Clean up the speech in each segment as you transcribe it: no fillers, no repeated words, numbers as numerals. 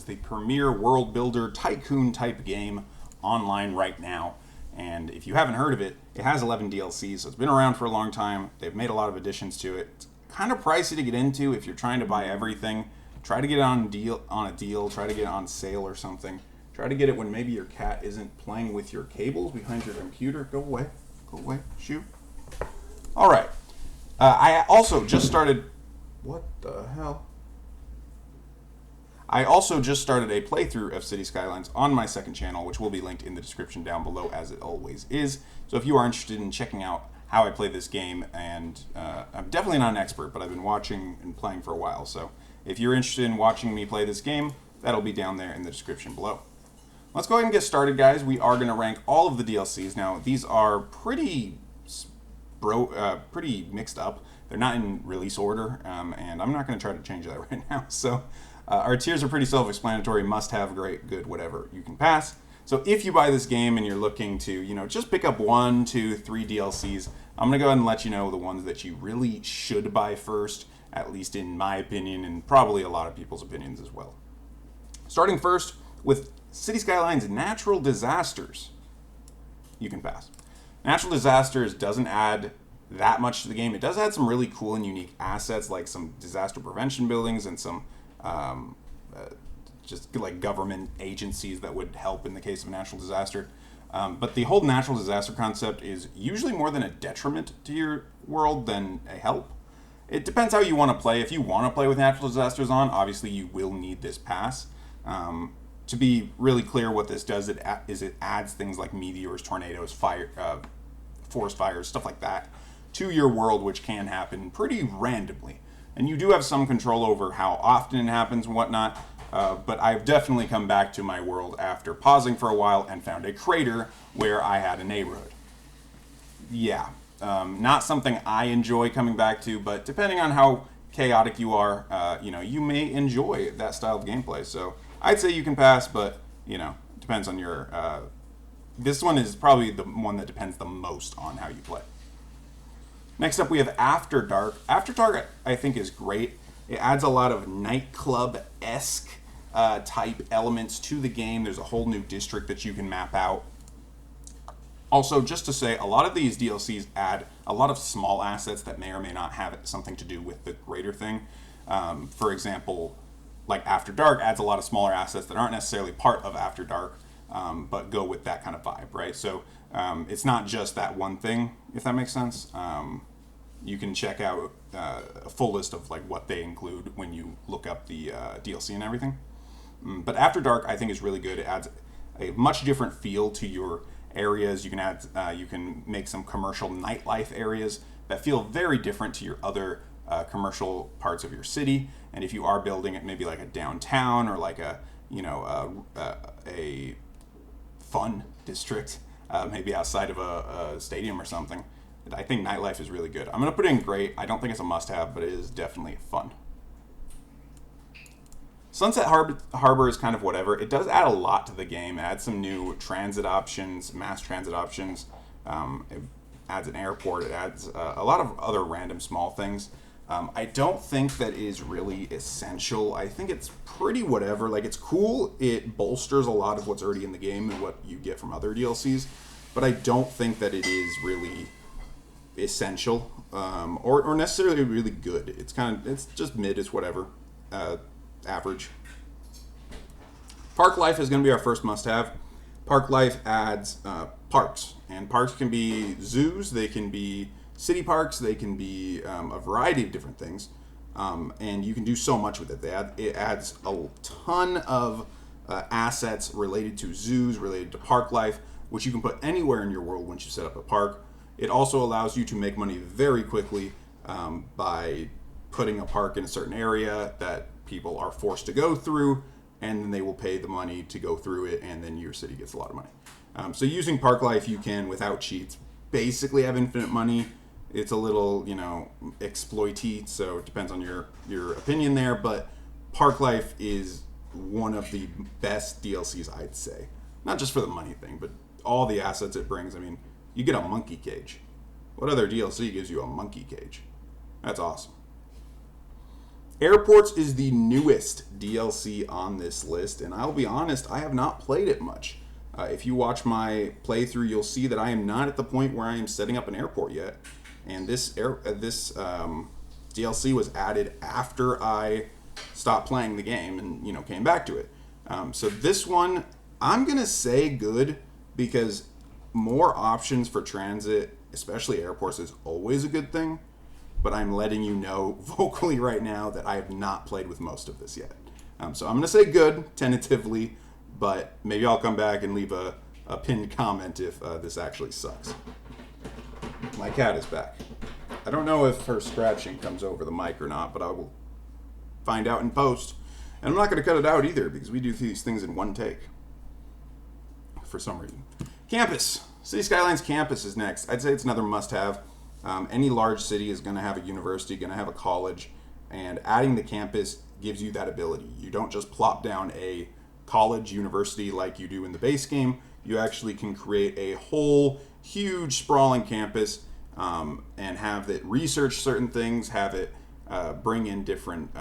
the premier world builder tycoon type game online right now. And if you haven't heard of it, it has 11 DLCs, so it's been around for a long time. They've made a lot of additions to it. It's kind of pricey to get into if you're trying to buy everything. Try to get it on a deal. Try to get it on sale or something. Try to get it when maybe your cat isn't playing with your cables behind your computer. Go away. Go away. Shoot. All right. I also just started... What the hell? I also just started a playthrough of City Skylines on my second channel, which will be linked in the description down below, as it always is. So if you are interested in checking out how I play this game, and I'm definitely not an expert, but I've been watching and playing for a while. So if you're interested in watching me play this game, that'll be down there in the description below. Let's go ahead and get started, guys. We are going to rank all of the DLCs. Now, these are pretty mixed up. They're not in release order, and I'm not going to try to change that right now. So our tiers are pretty self-explanatory: must have, great, good, whatever. You can pass. So if you buy this game and you're looking to, just pick up 1, 2, 3 DLCs, I'm going to go ahead and let you know the ones that you really should buy first, at least in my opinion, and probably a lot of people's opinions as well. Starting first with City Skylines Natural Disasters. You can pass. Natural Disasters doesn't add that much to the game. It does add some really cool and unique assets, like some disaster prevention buildings and some just like government agencies that would help in the case of a natural disaster. But the whole natural disaster concept is usually more than a detriment to your world than a help. It depends how you want to play. If you want to play with natural disasters on, obviously you will need this pass. To be really clear, what this does is it adds things like meteors, tornadoes, fire, forest fires, stuff like that to your world, which can happen pretty randomly. And you do have some control over how often it happens and whatnot, but I've definitely come back to my world after pausing for a while and found a crater where I had a neighborhood. Yeah, not something I enjoy coming back to, but depending on how chaotic you are, you may enjoy that style of gameplay. So I'd say you can pass, but, depends on your... this one is probably the one that depends the most on how you play. Next up, we have After Dark. After Dark, I think, is great. It adds a lot of nightclub-esque type elements to the game. There's a whole new district that you can map out. Also, just to say, a lot of these DLCs add a lot of small assets that may or may not have something to do with the greater thing. For example, like After Dark adds a lot of smaller assets that aren't necessarily part of After Dark, but go with that kind of vibe, right? So it's not just that one thing, if that makes sense. You can check out a full list of like what they include when you look up the DLC and everything. But After Dark, I think, is really good. It adds a much different feel to your areas. You can make some commercial nightlife areas that feel very different to your other commercial parts of your city. And if you are building it, maybe like a downtown or like a fun district, maybe outside of a stadium or something, I think nightlife is really good. I'm going to put it in great. I don't think it's a must-have, but it is definitely fun. Sunset Harbor is kind of whatever. It does add a lot to the game. It adds some new transit options, mass transit options. It adds an airport. It adds a lot of other random small things. I don't think that is really essential. I think it's pretty whatever. Like, it's cool. It bolsters a lot of what's already in the game and what you get from other DLCs. But I don't think that it is really essential or necessarily really good. It's just mid. It's whatever. Average. Park Life is going to be our first must-have. Park Life adds parks, and parks can be zoos, they can be city parks, they can be a variety of different things, and you can do so much with it. It adds a ton of assets related to zoos, related to park life, which you can put anywhere in your world once you set up a park. It also allows you to make money very quickly by putting a park in a certain area that people are forced to go through, and then they will pay the money to go through it, and then your city gets a lot of money. So using Park Life, you can, without cheats, basically have infinite money. It's a little, exploity, so it depends on your opinion there, but Park Life is one of the best DLCs, I'd say. Not just for the money thing, but all the assets it brings. I mean, you get a monkey cage. What other DLC gives you a monkey cage? That's awesome. Airports is the newest DLC on this list, and I'll be honest, I have not played it much. If you watch my playthrough, you'll see that I am not at the point where I am setting up an airport yet. And this DLC was added after I stopped playing the game and came back to it. So this one, I'm gonna say good because more options for transit, especially airports, is always a good thing. But I'm letting you know vocally right now that I have not played with most of this yet. So I'm going to say good, tentatively, but maybe I'll come back and leave a pinned comment if this actually sucks. My cat is back. I don't know if her scratching comes over the mic or not, but I will find out in post. And I'm not going to cut it out either because we do these things in one take. For some reason. Campus. City Skylines Campus is next. I'd say it's another must-have. Any large city is going to have a university, going to have a college, and adding the campus gives you that ability. You don't just plop down a college university like you do in the base game. You actually can create a whole huge sprawling campus and have it research certain things, have it bring in different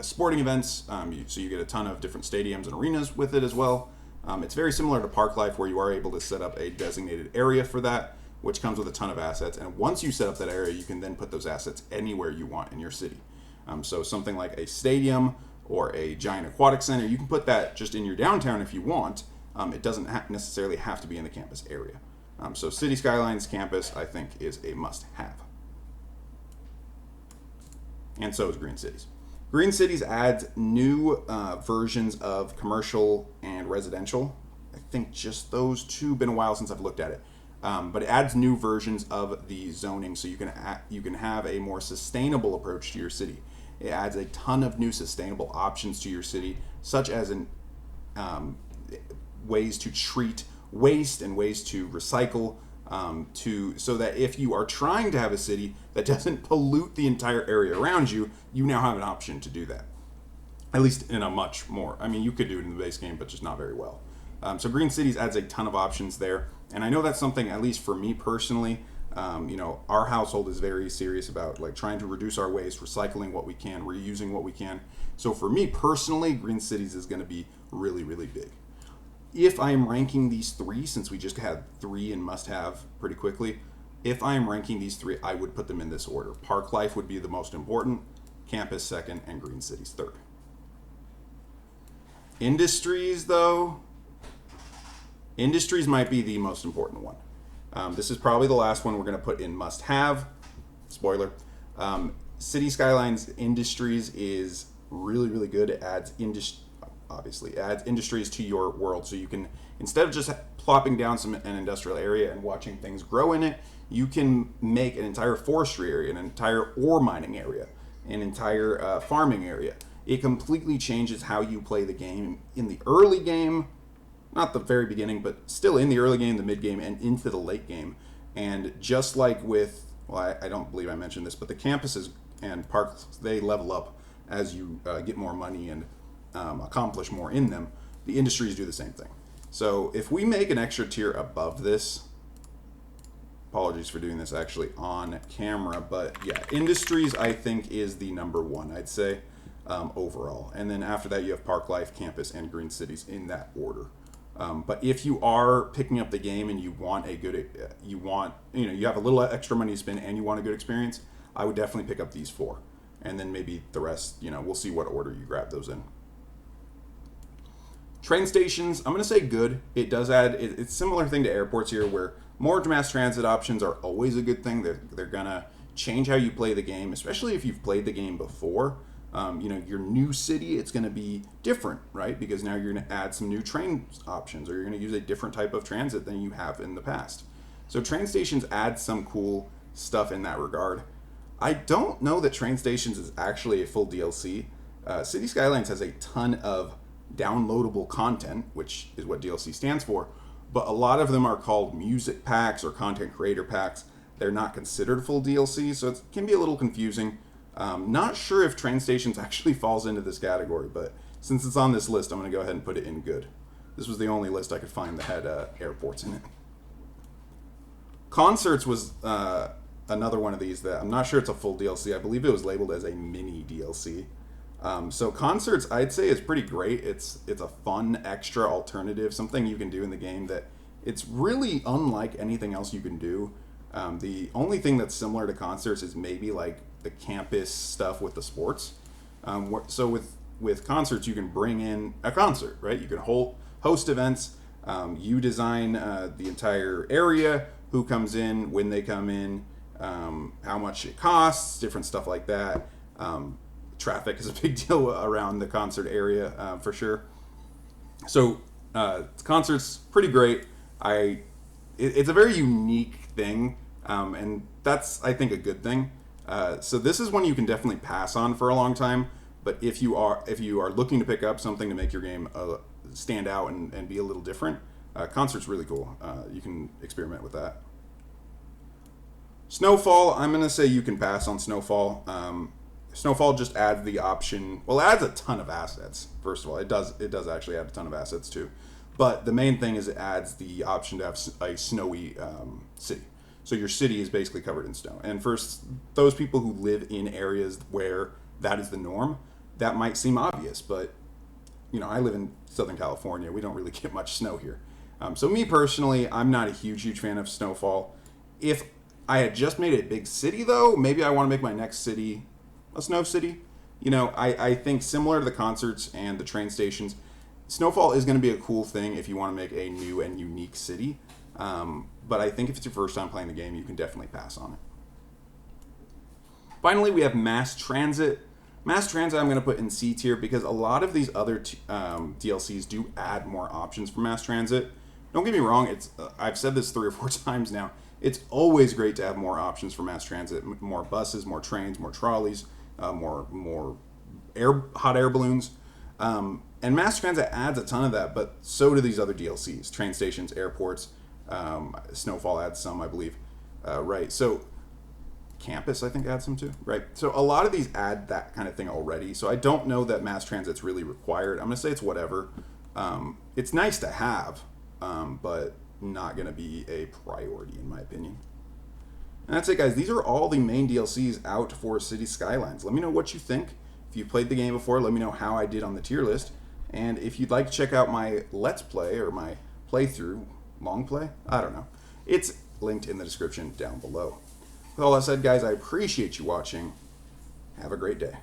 sporting events, so you get a ton of different stadiums and arenas with it as well. It's very similar to Park Life where you are able to set up a designated area for that, which comes with a ton of assets. And once you set up that area, you can then put those assets anywhere you want in your city. So something like a stadium or a giant aquatic center, you can put that just in your downtown if you want. It doesn't necessarily have to be in the campus area. So City Skylines Campus, I think, is a must-have. And so is Green Cities. Green Cities adds new versions of commercial and residential. I think just those two. Been a while since I've looked at it. But it adds new versions of the zoning so you can have a more sustainable approach to your city. It adds a ton of new sustainable options to your city, such as ways to treat waste and ways to recycle, so that if you are trying to have a city that doesn't pollute the entire area around you, you now have an option to do that. At least in a much more. I mean, you could do it in the base game, but just not very well. So Green Cities adds a ton of options there. And I know that's something, at least for me personally, our household is very serious about like trying to reduce our waste, recycling what we can, reusing what we can. So for me personally, Green Cities is going to be really, really big. If I am ranking these three, since we just had three and must-have pretty quickly, if I am ranking these three, I would put them in this order. Park Life would be the most important, Campus second, and Green Cities third. Industries, though... Industries might be the most important one. This is probably the last one we're going to put in must-have. Spoiler. City Skylines Industries is really, really good. It adds industries to your world. So you can, instead of just plopping down an industrial area and watching things grow in it, you can make an entire forestry area, an entire ore mining area, an entire farming area. It completely changes how you play the game. In the early game, not the very beginning, but still in the early game, the mid game, and into the late game. And just like with, well, I don't believe I mentioned this, but the campuses and parks, they level up as you get more money and accomplish more in them. The industries do the same thing. So if we make an extra tier above this, apologies for doing this actually on camera, but yeah, industries I think is the number one, I'd say, overall. And then after that, you have Park Life, Campus, and Green Cities in that order. But if you are picking up the game and you want a good, you have a little extra money to spend and you want a good experience, I would definitely pick up these four. And then maybe the rest, we'll see what order you grab those in. Train stations, I'm going to say good. It does add, it's a similar thing to airports here where more mass transit options are always a good thing. They're going to change how you play the game, especially if you've played the game before. Your new city, it's going to be different, right? Because now you're going to add some new train options, or you're going to use a different type of transit than you have in the past. So train stations add some cool stuff in that regard. I don't know that train stations is actually a full DLC. City Skylines has a ton of downloadable content, which is what DLC stands for, but a lot of them are called music packs or content creator packs. They're not considered full DLC, so it can be a little confusing. Not sure if train stations actually falls into this category, but since it's on this list, I'm going to go ahead and put it in good. This was the only list I could find that had airports in it. Concerts was another one of these that I'm not sure it's a full DLC. I believe it was labeled as a mini DLC. So concerts, I'd say, is pretty great. It's a fun extra alternative, something you can do in the game that it's really unlike anything else you can do. The only thing that's similar to concerts is maybe like the campus stuff with the sports. So with concerts, you can bring in a concert, right? You can host events. You design the entire area, who comes in, when they come in, how much it costs, different stuff like that. Traffic is a big deal around the concert area for sure. So concerts pretty great. It's a very unique thing, and that's, I think, a good thing. So this is one you can definitely pass on for a long time. But if you are looking to pick up something to make your game stand out and be a little different, concert's really cool. You can experiment with that. Snowfall, I'm gonna say you can pass on Snowfall. Snowfall just adds the option. Well, it adds a ton of assets. First of all, it does actually add a ton of assets too. But the main thing is it adds the option to have a snowy city. So your city is basically covered in snow. And for those people who live in areas where that is the norm, that might seem obvious. But I live in Southern California. We don't really get much snow here. So me personally, I'm not a huge fan of Snowfall. If I had just made a big city, though, maybe I want to make my next city a snow city. I think similar to the concerts and the train stations, Snowfall is going to be a cool thing if you want to make a new and unique city. But I think if it's your first time playing the game, you can definitely pass on it. Finally, we have Mass Transit. Mass Transit I'm going to put in C tier because a lot of these other DLCs do add more options for Mass Transit. Don't get me wrong, I've said this 3 or 4 times now. It's always great to have more options for mass transit, more buses, more trains, more trolleys, more hot air balloons. And mass transit adds a ton of that, but so do these other DLCs, train stations, airports. Snowfall adds some, I believe. Right, so campus, I think, adds some too. Right, so a lot of these add that kind of thing already. So I don't know that mass transit's really required. I'm going to say it's whatever. It's nice to have, but not going to be a priority in my opinion. And that's it, guys. These are all the main DLCs out for City Skylines. Let me know what you think. If you played the game before, let me know how I did on the tier list. And if you'd like to check out my Let's Play or my playthrough, long play, I don't know, it's linked in the description down below. With all that said, guys, I appreciate you watching. Have a great day.